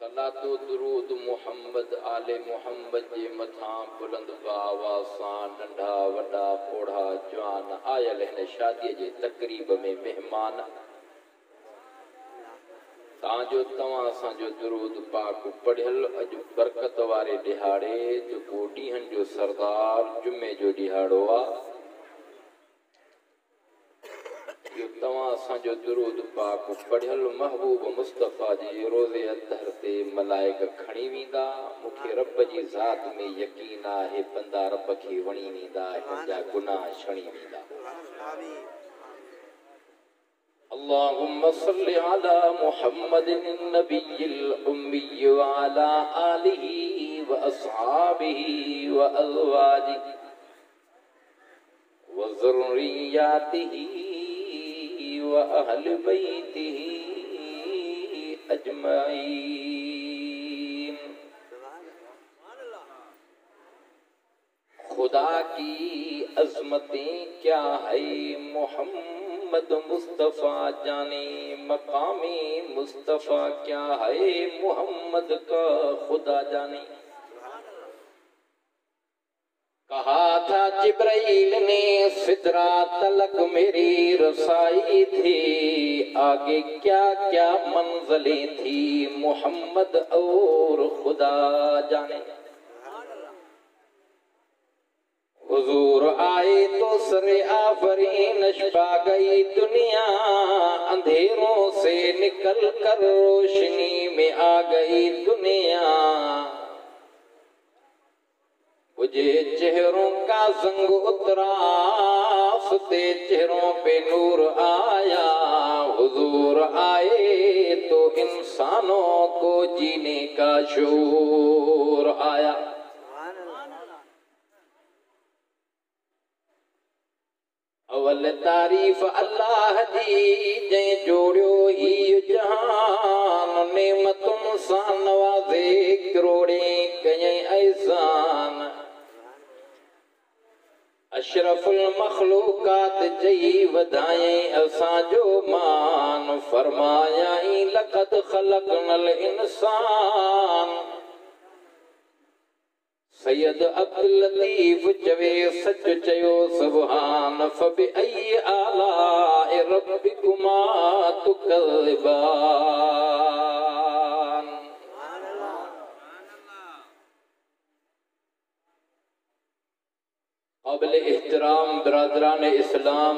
सलातो दुरूद मुहम्मद आले मुहम्मद जे मथा बुलंद आवाज़ नंढा वॾा पोढ़ा जवान आयल हिन शादी जे तकरीब में मेहमान तांजो तवां असांजो दुरूद पाक पढ़ियल अज बरकत वारे दिहाड़े जेको ॾींहनि जो सरदार जुमे जो दिहाड़ो आहे तवां असांजो दुरूद पाक पढ़ियल महबूब मुस्तफ़ा जी रोज़े अतहर ते मलाइक खणी वेंदा। मूंखे रब जी ज़ात में यकीन आहे बंदा रब खे वणी वेंदा, हिन जा गुनाह छणी वेंदा। अल्लाहुम्मा सल्लि अला मुहम्मदिन नबिय्यिल उम्मी व अला आलिहि व अस्हाबिहि व अज़वाजिहि व ज़ुर्रिय्यातिहि व अहलि बैतिहि अजमईन। खुदा की अज़मतें क्या है मोहम्मद मुस्तफ़ा जाने, मकामी मुस्तफ़ा क्या है मोहम्मद का खुदा जाने। कहा था जिब्राइल ने सिदरा तलक मेरी रसाई थी, आगे क्या क्या मंज़िलें थी मोहम्मद और खुदा जाने। हुजूर आए तो सरे आफरीनश पा गई दुनिया, अंधेरों से निकल कर रोशनी में आ गई दुनिया। मुझे चेहरों का जंग उतरा, सुते चेहरों पे नूर आया। हुजूर आए तो इंसानों को जीने का शूर आया। अवल तारीफ अल्लाह जी जै जोड़ियो ही जहान, नेमतुन सा नवाज़े करोड़े कयई एहसान। अशरफुल मखलूकात जई वधाए असांजो मान, फरमाया लक़द ख़लक़नल इंसान। सैयद अब्दुल लतीफ चवे सच चयो सुभान, फबिअय्यि आलाइ रब्बिकुमा तुकज़्ज़िबान। क़ाबिल एहतराम बिरादरान इस्लाम,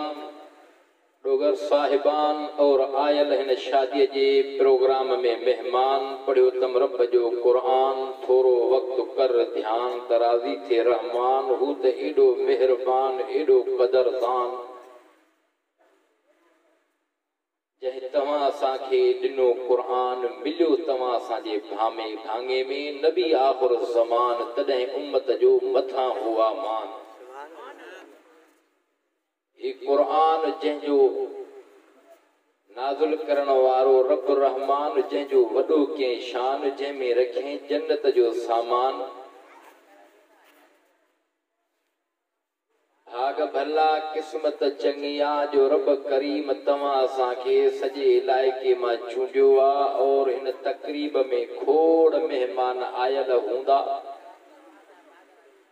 डोगर साहिबान और आयल हिन शादी जे प्रोग्राम में मेहमान, पढ़ियो तम रब जो कुरान, थोरो वक्त कर ध्यान, तराज़ी थे रहमान, हू त एडो मेहरबान एडो कदरदान। जंहिं तव्हां असांखे ॾिनो कुरान, मिलियो तव्हां असांजे भामे भाङे में, नबी आख़िर ज़मान तॾहिं उम्मत जो मथां हुआ मान। ही कुरान जंहिंजो नाज़िल करण वारो रब रहमान, जंहिंजो वॾो कंहिं शान, जंहिंमें रखे जन्नत जो सामान। भाग भला क़िस्मत चङिया जो रब करीम तव्हां असांखे सॼे इलाइक़े मां चूंडियो आहे, और हिन तक़रीब में खोड़ मेहमान आयल हूंदा,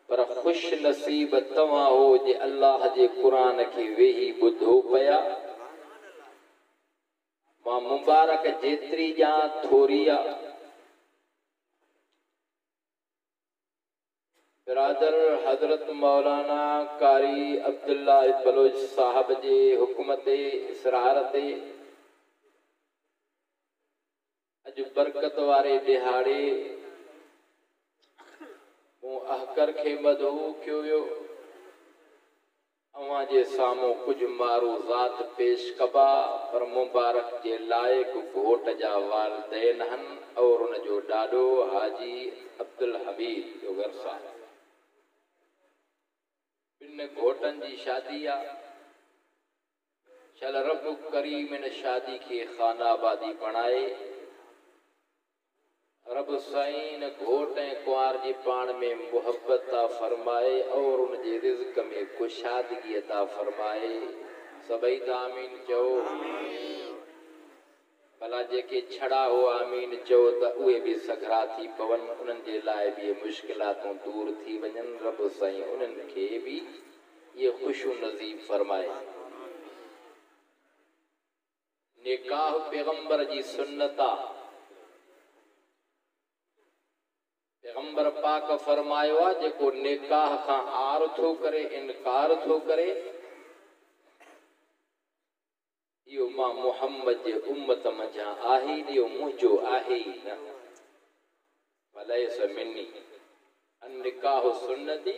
पर खुश नसीब तव्हां हो जे अल्लाह जे क़ुरान खे वेही ॿुधो पिया। मां मुबारक जेतिरी ॼां थोरी आहे। बिरादर हज़रत मौलाना कारी अब्दुल्ला बलोच साहब जे हुक्म ते इसरार ते अॼु बरकत वारे दिहाड़े मूं अहकर खे मदहू कयो वियो। अवां जे साम्हूं कुझु मारूज़ात पेश कबा, पर मुबारक जे लाइक़ घोट जा वालिदैन हन और उन जो ॾाॾो हाजी अब्दुल हमीद डोगर साहब। ॿिनि घोटनि जी शादी आहे। चल रब करीम इन शादी खे खानाबादी बणाए। रब साईं घोट ऐं कुंवार जी पाण में मुहब्बत ता फरमाए और उनजे रिज़्क़ में कुशादगी अता फरमाए। सभई त आमीन चओ। भला जेके छड़ा हो आमीन चओ त उहे बि सघरा थी पवन, उन्हनि जे लाइ बि मुश्किलातूं दूर थी वञनि। रब साईं उन्हनि खे बि ये खुशू नसीब फरमाए। निकाह पैगंबर जी सुन्नत आहे। पैगंबर पाक फरमायो आहे जेको निकाह खां आर थो करे, इनकार थो करे, इहो मां मुहम्मद जे उम्मत मंझां आहे, इहो मुंहिंजो आहे ई न। वलैस मिन्नी अन निकाह सुन्नती।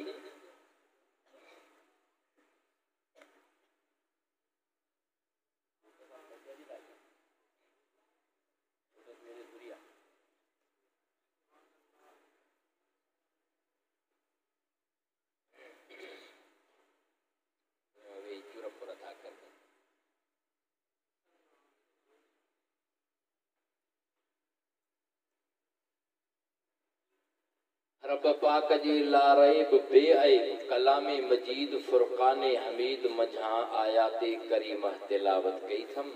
रब पाक जे लारैब बेअब कलामे मजीद फुरकाने हमीद मझा आयाते करीमह तिलावत कई थम।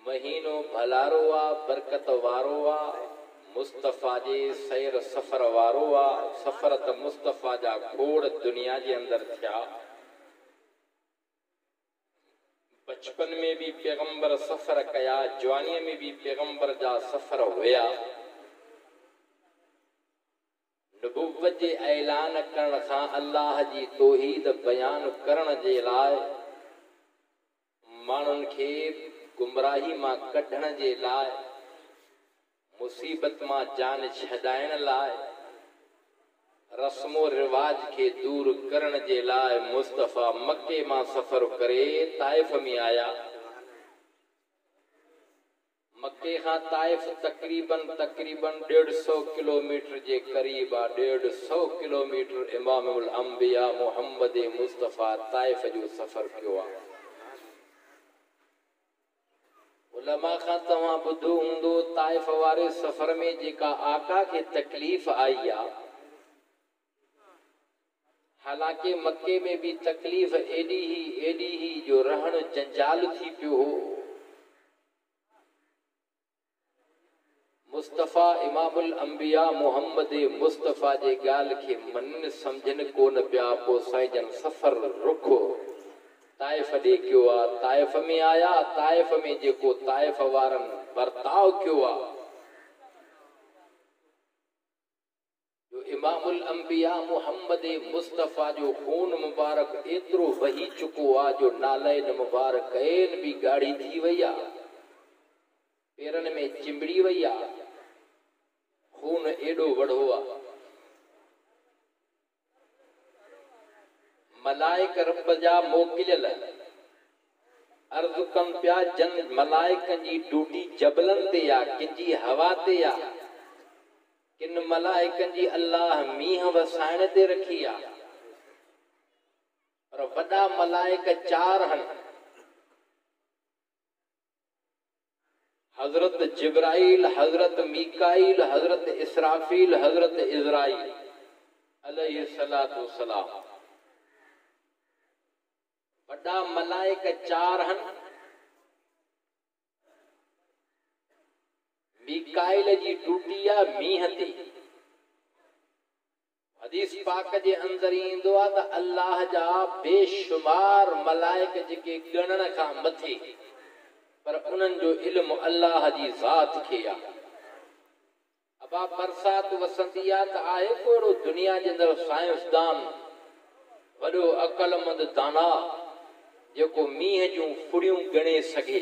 महीनो भलारो आ बरकत वारो आ मुस्तफ़ा जे सैर सफ़र वारो आ। सफ़र त मुस्तफ़ा जा खोड़ दुनिया जे अंदर थिया। बचपन में भी पैगंबर सफ़र कया, जवानीअ में भी पैगंबर जा सफ़र हुया। नबुव्वत जे ऐलान करण खां अल्लाह जी तौहीद बयान करण जे लाइ, माण्हुनि खे गुमराही मां कढण जे लाइ, मुसीबत मां जान छॾाइण लाइ, रस्मो रिवाज के दूर करण जे लाइ मुस्तफ़ा मक्के मां सफ़र करे ताइफ में आया। मक्के खां ताइफ तकरीबन 150 किलोमीटर जे क़रीब आ। 150 किलोमीटर इमामुल अंबिया मोहम्मद मुस्तफ़ा ताइफ जो सफ़र कयो आ। उलमा खां तव्हां ॿुधो हूंदो ताइफ वारे सफ़र में जेका आका खे तकलीफ़ आई आ। हालांकि मक्के में भी तकलीफ़ एडी ही जो रहण जंजाल थी पियो हो। मुस्तफ़ा इमामुल अंबिया मोहम्मद मुस्तफ़ा जे ॻाल्हि खे मन सम्झनि कोन पिया। पोइ साईं जन सफ़र रुखो ताइफ ॾे कयो आ। ताइफ में आया। ताइफ में जेको ताइफ वारनि बर्ताव कयो आ, जो इमामुल अंबिया मोहम्मद मुस्तफ़ा जो खून मुबारक एतिरो वही चुको आ जो नालैन मुबारक ऐन भी गाढ़ी थी वई आ, पेरनि में चिंबड़ी वई आ, खून एडो वढ़ो आ। मलाइक रब जा मोकिलियल अर्ज़ कनि पिया जन मलाइकनि जी ड्यूटी जबलनि ते आ, किंजी हवा ते आ, किन मलाइकनि जी अल्लाह मींहं वसाइण ते रखी आ। पर वॾा मलाइक 4 आहिनि। हज़रत जिब्राइल, हज़रत मीकाइल, हज़रत इसराफील, हज़रत इज़राइल अलैहिस्सलातु वस्सलाम। वॾा मलाइक 4 आहिनि। मीकाइल जी ड्यूटी आ मींहं ते। हदीस पाक जे अंदर ईंदो आ त अल्लाह जा बेशुमार मलाइक जेके ॻणण खां मथे, पर उन्हनि जो इल्मु अल्लाह जी ज़ात खे आ। अबा बरसात वसंदी आ त आहे कोड़ो दुनिया जे अंदर साइंसदान, वॾो अक़लमंद दाना जेको मींहं जूं फुड़ियूं ॻणे सघे।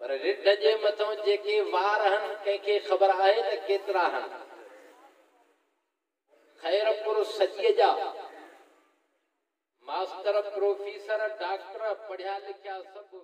पर रिढ जे मथां जेके वार आहिनि कंहिंखे ख़बर आहे त केतिरा आहिनि। खैरपुर सॼीअ जा मास्टर, प्रोफेसर, डॉक्टर, पढ़िया लिखिया सभु